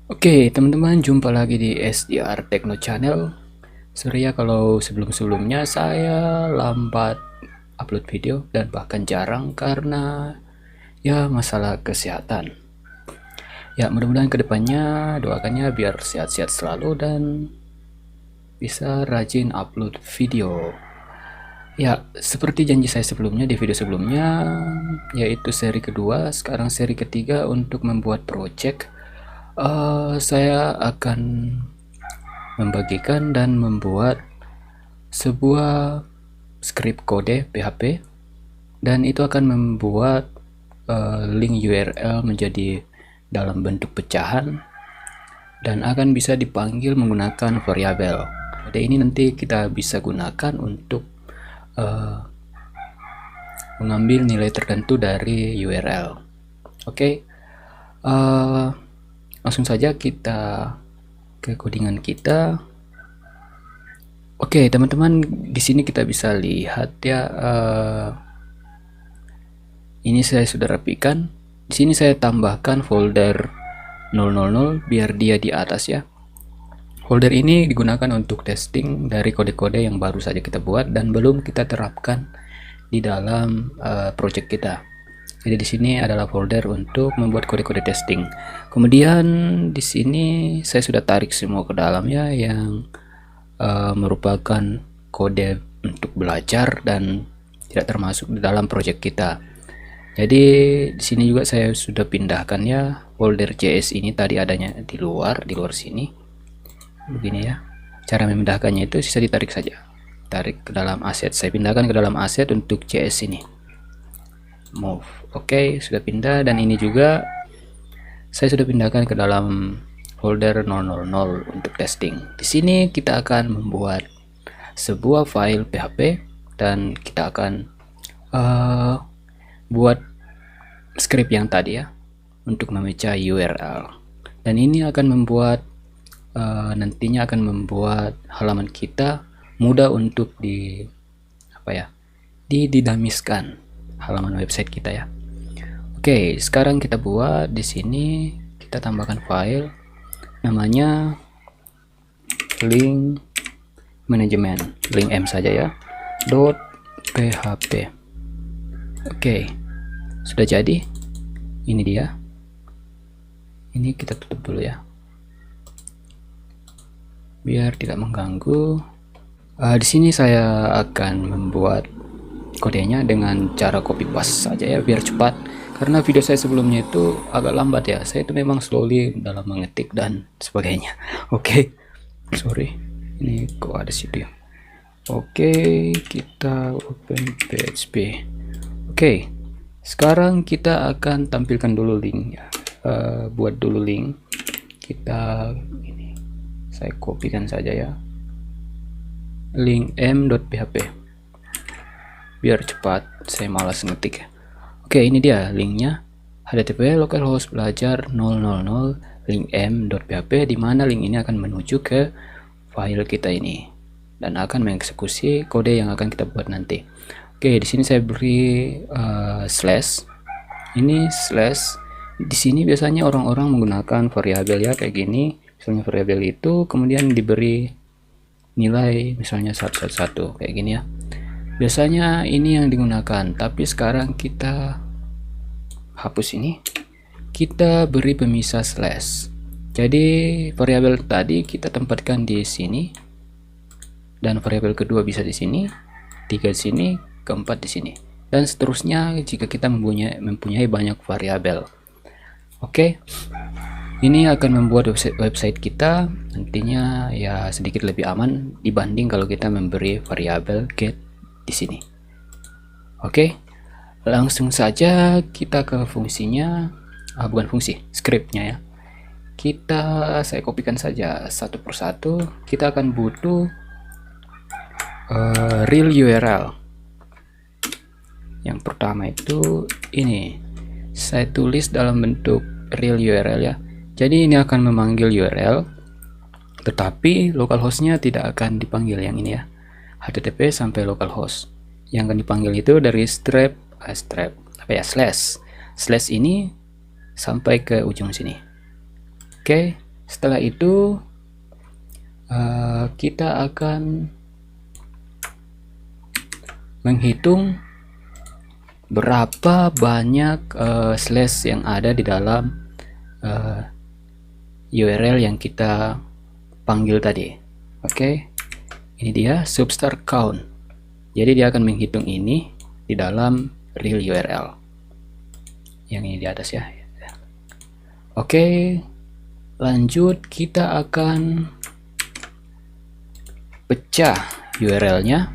Oke, teman-teman, jumpa lagi di SDR Techno Channel. Sorry ya kalau sebelum-sebelumnya saya lambat upload video dan bahkan jarang karena ya masalah kesehatan. Ya, mudah-mudahan kedepannya doakannya biar sehat-sehat selalu dan bisa rajin upload video. Ya, seperti janji saya sebelumnya di video sebelumnya, yaitu seri kedua, sekarang seri ketiga untuk membuat project. Saya akan membagikan dan membuat sebuah script kode PHP, dan itu akan membuat link URL menjadi dalam bentuk pecahan dan akan bisa dipanggil menggunakan variabel. Kode ini nanti kita bisa gunakan untuk mengambil nilai tertentu dari URL. Oke, langsung saja kita ke codingan kita. Oke, teman-teman, di sini kita bisa lihat ya, ini saya sudah rapikan. Di sini saya tambahkan folder 000 biar dia di atas ya. Folder ini digunakan untuk testing dari kode-kode yang baru saja kita buat dan belum kita terapkan di dalam project kita. Jadi di sini adalah folder untuk membuat kode-kode testing. Kemudian di sini saya sudah tarik semua ke dalam ya, yang merupakan kode untuk belajar dan tidak termasuk di dalam project kita. Jadi di sini juga saya sudah pindahkan ya, folder JS ini tadi adanya di luar sini. Begini ya. Cara memindahkannya itu sisa ditarik saja. Tarik ke dalam aset. Saya pindahkan ke dalam aset untuk JS ini. Move. Oke, sudah pindah, dan ini juga saya sudah pindahkan ke dalam folder 000 untuk testing. Di sini kita akan membuat sebuah file PHP dan kita akan buat script yang tadi ya untuk memecah URL. Dan ini akan membuat nantinya akan membuat halaman kita mudah untuk didinamiskan halaman website kita ya. Oke, sekarang kita buat di sini, kita tambahkan file namanya link management, link m saja ya, .php. Oke, sudah jadi. Ini dia. Ini kita tutup dulu ya, biar tidak mengganggu. Di sini saya akan membuat kodenya dengan cara copy paste saja ya, biar cepat. Karena video saya sebelumnya itu agak lambat ya, saya itu memang slowly dalam mengetik dan sebagainya. Oke, sorry, ini kok ada situ ya. Oke, kita open PHP. Oke, sekarang kita akan tampilkan dulu link ya. Buat dulu link kita, ini saya kopikan saja ya, link m.php biar cepat, saya malas ngetik ya. Oke, ini dia linknya, http localhost belajar 000 link m.php, di mana link ini akan menuju ke file kita ini dan akan mengeksekusi kode yang akan kita buat nanti. Oke, di sini saya beri slash. Ini slash. Di sini biasanya orang-orang menggunakan variabel ya, kayak gini. Misalnya variabel itu kemudian diberi nilai misalnya 111 kayak gini ya. Biasanya ini yang digunakan, tapi sekarang kita hapus ini. Kita beri pemisah slash. Jadi variabel tadi kita tempatkan di sini, dan variabel kedua bisa di sini, 3 di sini, keempat di sini, dan seterusnya jika kita mempunyai banyak variabel. Oke, ini akan membuat website kita nantinya ya sedikit lebih aman dibanding kalau kita memberi variabel get di sini. Oke, langsung saja kita ke fungsinya, bukan fungsi, scriptnya ya. Saya kopikan saja satu persatu. Kita akan butuh real URL. Yang pertama itu ini, saya tulis dalam bentuk real URL ya. Jadi ini akan memanggil URL, tetapi localhostnya tidak akan dipanggil yang ini ya, http sampai localhost. Yang akan dipanggil itu dari slash ini sampai ke ujung sini. Oke, Setelah itu kita akan menghitung berapa banyak slash yang ada di dalam URL yang kita panggil tadi. Oke, ini dia substar count. Jadi dia akan menghitung ini di dalam real URL yang ini di atas ya. Oke, lanjut kita akan pecah URL-nya.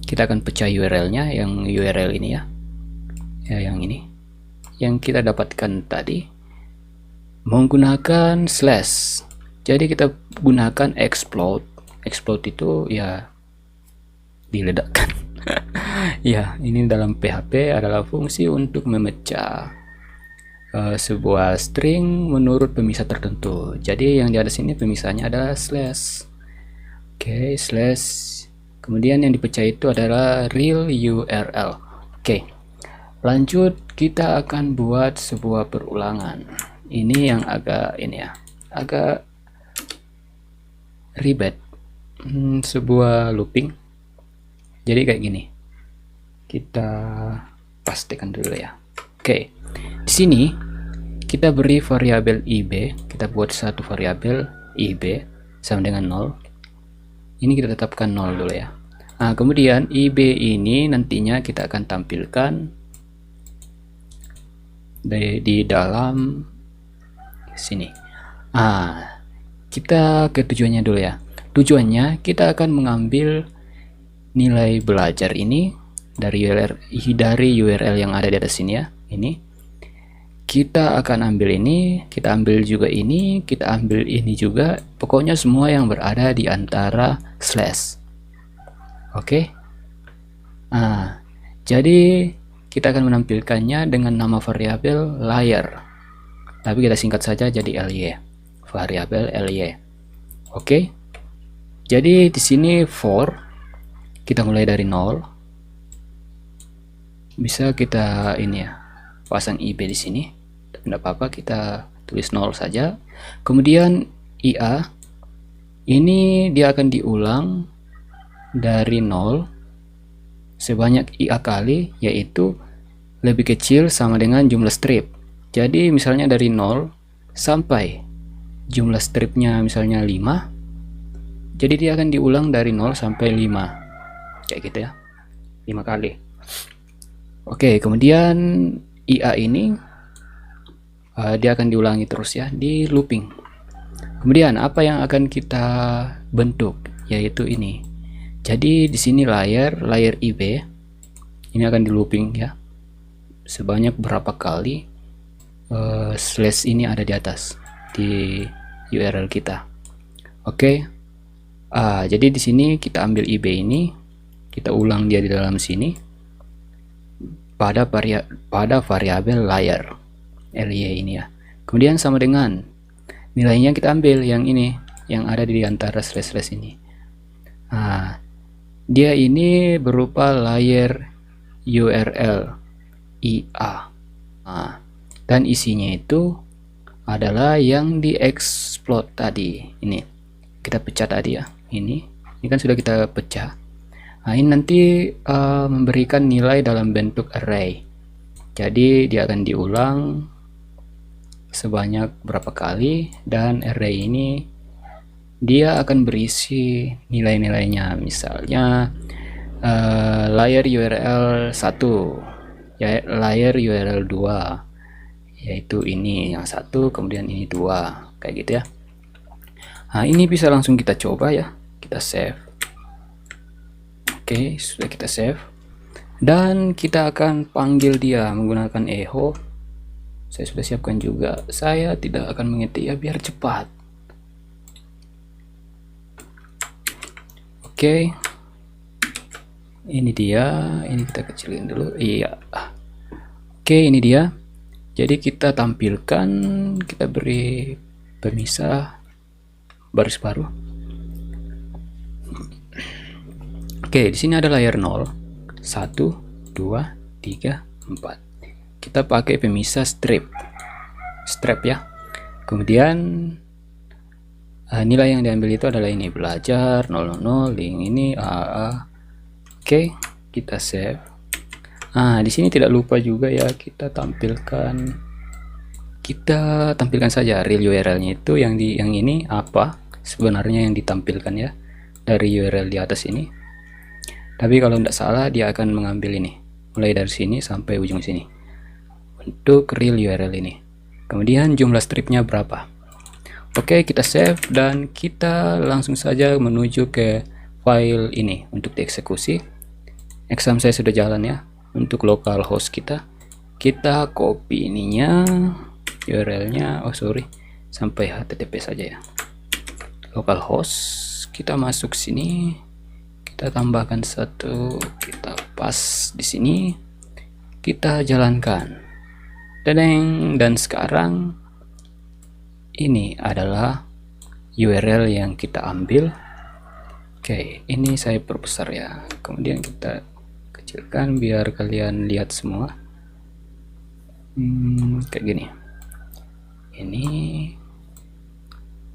Kita akan pecah URL-nya yang URL ini ya, yang ini yang kita dapatkan tadi menggunakan slash. Jadi kita gunakan explode. Explode itu ya diledakkan. Ya, ini dalam PHP adalah fungsi untuk memecah sebuah string menurut pemisah tertentu. Jadi yang di atas ini pemisahnya adalah slash. Oke, slash. Kemudian yang dipecah itu adalah real URL. Oke, lanjut kita akan buat sebuah perulangan. Ini yang agak ini ya, agak ribet. Sebuah looping. Jadi kayak gini. Kita pastikan dulu ya. Oke, di sini kita beri variabel ib. Kita buat satu variabel ib sama dengan 0. Ini kita tetapkan 0 dulu ya. Nah, kemudian ib ini nantinya kita akan tampilkan di dalam sini. Kita ke tujuannya dulu ya. Tujuannya kita akan mengambil nilai belajar ini dari URL yang ada di atas sini ya. Ini kita akan ambil ini, kita ambil juga ini, kita ambil ini juga. Pokoknya semua yang berada di antara slash. Oke. Jadi kita akan menampilkannya dengan nama variabel layer. Tapi kita singkat saja jadi ly. Variabel ly. Oke. Jadi di sini for kita mulai dari 0. Bisa kita ini ya, pasang ib di sini. Tapi tidak apa-apa, kita tulis 0 saja. Kemudian ia ini dia akan diulang dari 0 sebanyak ia kali, yaitu lebih kecil sama dengan jumlah strip. Jadi misalnya dari 0 sampai jumlah stripnya misalnya 5, jadi dia akan diulang dari 0 sampai 5 kayak gitu ya, 5 kali. Oke, kemudian ia ini dia akan diulangi terus ya, di looping. Kemudian apa yang akan kita bentuk, yaitu ini. Jadi di sini layer ib ini akan di looping ya, sebanyak berapa kali slash ini ada di atas di URL kita. Oke. Jadi di sini kita ambil ib ini, kita ulang dia di dalam sini pada variabel layer ly ini ya. Kemudian sama dengan nilainya kita ambil yang ini, yang ada di antara slash ini. Dia ini berupa layer URL ia. Dan isinya itu adalah yang diexplode tadi. Ini kita pecah tadi ya. Ini kan sudah kita pecah. Ini nanti memberikan nilai dalam bentuk array. Jadi dia akan diulang sebanyak berapa kali, dan array ini dia akan berisi nilai-nilainya. Misalnya layer URL 1 ya, layer URL 2, yaitu ini yang 1, kemudian ini 2, kayak gitu ya. Ini bisa langsung kita coba ya, kita save. Oke, sudah kita save, dan kita akan panggil dia menggunakan echo. Saya sudah siapkan juga, saya tidak akan mengetik ya biar cepat. Oke, ini dia, ini kita kecilin dulu. Iya. Oke, ini dia. Jadi kita tampilkan, kita beri pemisah baris baru. Oke, di sini ada layer 0, 1, 2, 3, 4. Kita pakai pemisah strip ya. Kemudian nilai yang diambil itu adalah ini, belajar 000 link ini Oke, kita save. Di sini tidak lupa juga ya, kita tampilkan saja real URL-nya itu yang ini apa sebenarnya yang ditampilkan ya dari URL di atas ini. Tapi kalau tidak salah dia akan mengambil ini mulai dari sini sampai ujung sini untuk real URL ini. Kemudian jumlah stripnya berapa. Oke, kita save dan kita langsung saja menuju ke file ini untuk dieksekusi. Exam saya sudah jalan ya. Untuk localhost kita copy ininya, URL-nya, sampai HTTP saja ya. Localhost, kita masuk sini, kita tambahkan satu, kita pas di sini, kita jalankan. Dan sekarang ini adalah URL yang kita ambil. Oke, ini saya perbesar ya. Kemudian kita kecilkan biar kalian lihat semua. Kayak gini. Ini.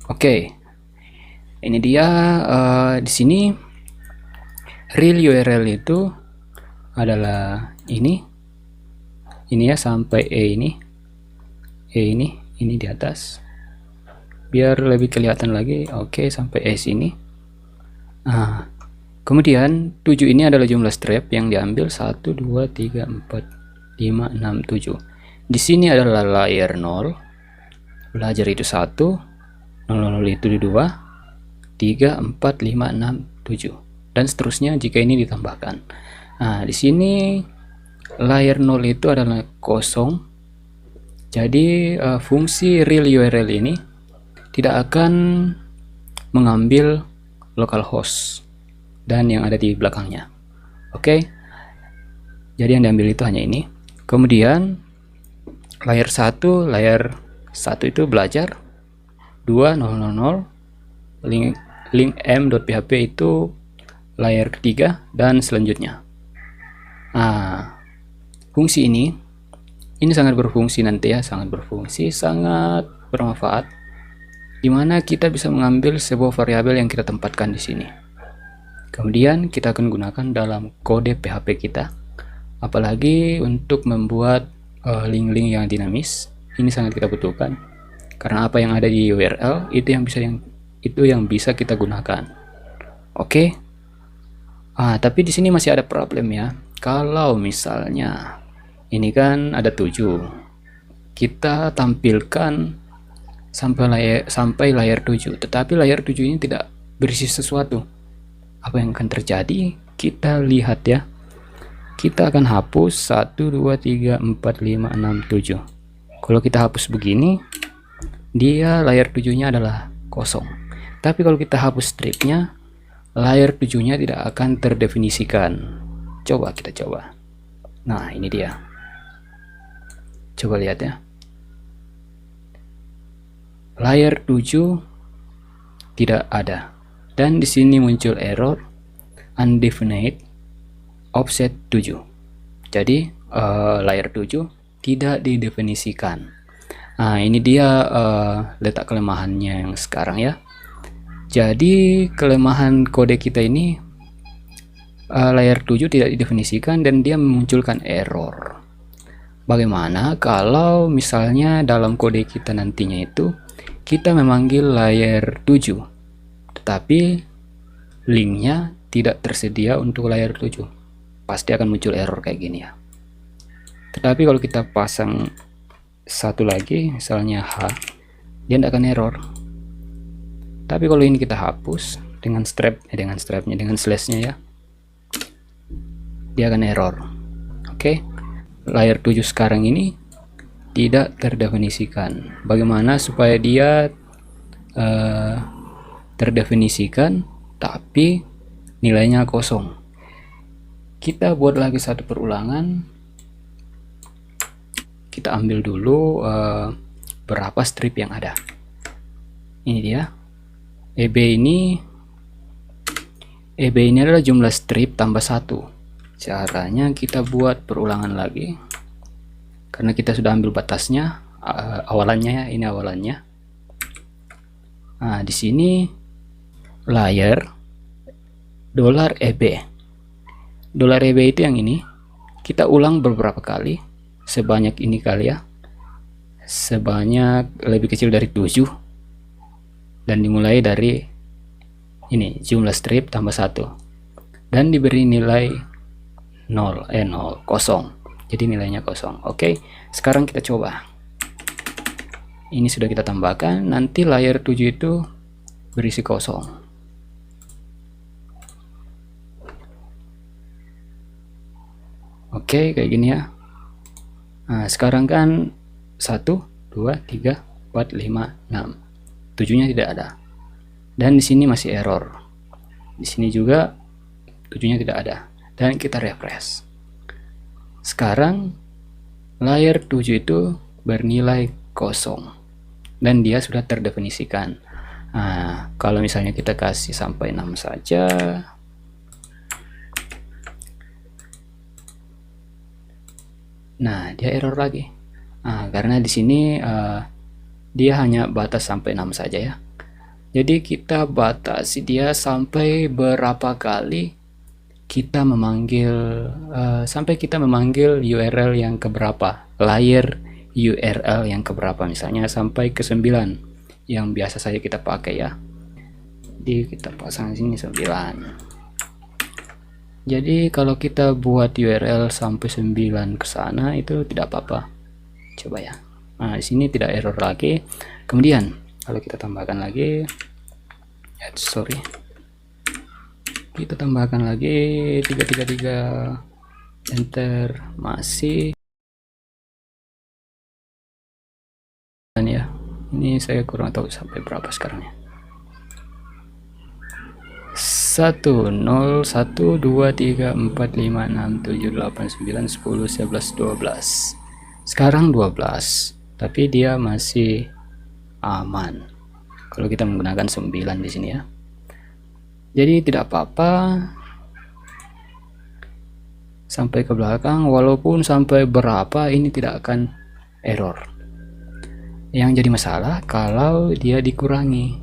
Oke. Ini dia di sini real URL itu adalah ini. Ini ya sampai ini di atas. Biar lebih kelihatan lagi. Oke, sampai sini. Kemudian 7 ini adalah jumlah strip yang diambil 1 2 3 4 5 6 7. Di sini adalah layer 0. Belajar itu 1, 0 itu 2, 3 4 5 6 7 dan seterusnya jika ini ditambahkan. Di sini layer 0 itu adalah kosong. Jadi fungsi real URL ini tidak akan mengambil localhost dan yang ada di belakangnya. Oke. Jadi yang diambil itu hanya ini. Kemudian layer 1 itu belajar, 2 000 link m.php itu layer ketiga dan selanjutnya. Fungsi ini sangat berfungsi nanti ya, sangat bermanfaat, dimana kita bisa mengambil sebuah variabel yang kita tempatkan di sini. Kemudian kita akan gunakan dalam kode PHP kita, apalagi untuk membuat link-link yang dinamis. Ini sangat kita butuhkan karena apa yang ada di URL itu yang bisa kita gunakan. Oke. Tapi di sini masih ada problem ya. Kalau misalnya ini kan ada 7, kita tampilkan sampai layar 7, tetapi layar 7 ini tidak berisi sesuatu. Apa yang akan terjadi? Kita lihat ya. Kita akan hapus 1 2 3 4 5 6 7. Kalau kita hapus begini, dia layar 7-nya adalah kosong. Tapi kalau kita hapus stripnya, layar 7-nya tidak akan terdefinisikan. Coba kita coba. Nah, ini dia. Coba lihat ya. Layar 7 tidak ada. Dan di sini muncul error undefined offset 7. Jadi layar 7 tidak didefinisikan. Ini dia letak kelemahannya yang sekarang ya. Jadi kelemahan kode kita ini layar 7 tidak didefinisikan dan dia memunculkan error. Bagaimana kalau misalnya dalam kode kita nantinya itu kita memanggil layar 7 tetapi linknya tidak tersedia untuk layar 7? Pasti akan muncul error kayak gini ya. Tetapi kalau kita pasang satu lagi, misalnya H, dia tidak akan error. Tapi kalau ini kita hapus dengan dengan slashnya ya, dia akan error. Oke. Layar 7 sekarang ini tidak terdefinisikan. Bagaimana supaya dia terdefinisikan tapi nilainya kosong? Kita buat lagi satu perulangan. Kita ambil dulu berapa strip yang ada. Ini dia. EB ini adalah jumlah strip tambah 1. Caranya kita buat perulangan lagi. Karena kita sudah ambil batasnya, awalannya ya, ini awalannya. Nah, di sini layer $EB. $EB itu yang ini. Kita ulang beberapa kali, sebanyak ini kali ya. Sebanyak lebih kecil dari 7. Dan dimulai dari ini, jumlah strip tambah 1. Dan diberi nilai 0, 0. Jadi nilainya 0. Oke, sekarang kita coba. Ini sudah kita tambahkan, nanti layer 7 itu berisi 0. Oke, kayak gini ya. Nah, sekarang kan 1, 2, 3, 4, 5, 6. 7-nya tidak ada. Dan di sini masih error. Di sini juga 7-nya tidak ada. Dan kita refresh. Sekarang layer 7 itu bernilai 0. Dan dia sudah terdefinisikan. Nah, kalau misalnya kita kasih sampai 6 saja, nah dia error lagi. Nah, karena di sini dia hanya batas sampai 6 saja ya. Jadi kita batasi dia sampai berapa kali kita memanggil sampai kita memanggil URL yang keberapa, layer URL yang keberapa, misalnya sampai ke 9 yang biasa saja kita pakai ya. Jadi kita pasang sini 9. Jadi kalau kita buat URL sampai 9 ke sana itu tidak apa-apa. Coba ya. Nah, di sini tidak error lagi. Kemudian kalau kita tambahkan lagi, kita tambahkan lagi 333, enter, masih. Dan ya, ini saya kurang tahu sampai berapa sekarang ya. 1 0 1 2 3 4 5 6 7 8 9 10 11 12. Sekarang 12, tapi dia masih aman kalau kita menggunakan 9 di sini ya. Jadi tidak apa-apa sampai ke belakang, walaupun sampai berapa ini tidak akan error. Yang jadi masalah kalau dia dikurangi,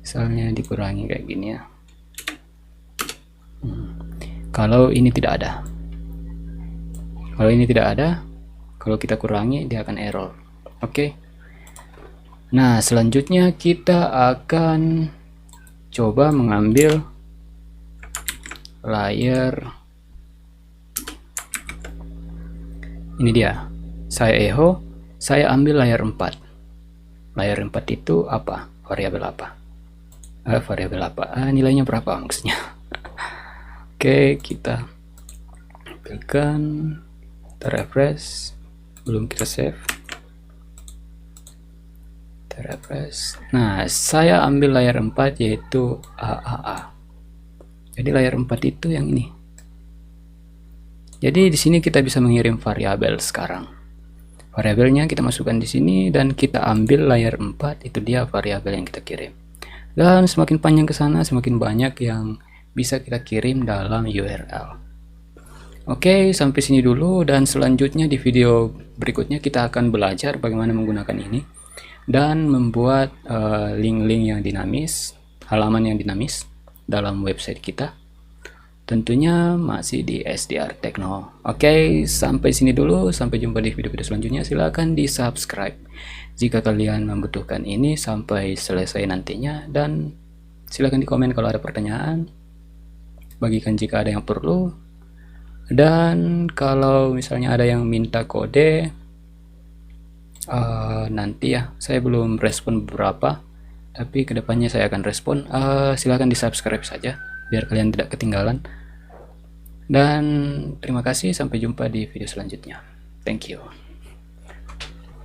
misalnya dikurangi kayak gini ya. Kalau ini tidak ada, kalau kita kurangi dia akan error. Oke. Nah, selanjutnya kita akan coba mengambil layer. Ini dia. Saya echo, saya ambil layer 4. Layer 4 itu apa? Variabel apa? Variabel apa? Nilainya berapa maksudnya? Oke, kita ambilkan, kita refresh, belum kita save, kita refresh. Nah, saya ambil layer 4 yaitu AAA. Jadi layer 4 itu yang ini. Jadi di sini kita bisa mengirim variabel sekarang. Variabelnya kita masukkan di sini dan kita ambil layer 4, itu dia variabel yang kita kirim. Dan semakin panjang ke sana, semakin banyak yang bisa kita kirim dalam URL. Oke, sampai sini dulu, dan selanjutnya di video berikutnya kita akan belajar bagaimana menggunakan ini dan membuat link-link yang dinamis, halaman yang dinamis dalam website kita. Tentunya masih di SDR Techno. Oke, sampai sini dulu, sampai jumpa di video-video selanjutnya. Silahkan di subscribe jika kalian membutuhkan ini sampai selesai nantinya, dan silahkan di komen kalau ada pertanyaan. Bagikan jika ada yang perlu, dan kalau misalnya ada yang minta kode nanti ya, saya belum respon beberapa, tapi kedepannya saya akan respon. Silahkan di subscribe saja biar kalian tidak ketinggalan, dan terima kasih, sampai jumpa di video selanjutnya. Thank you.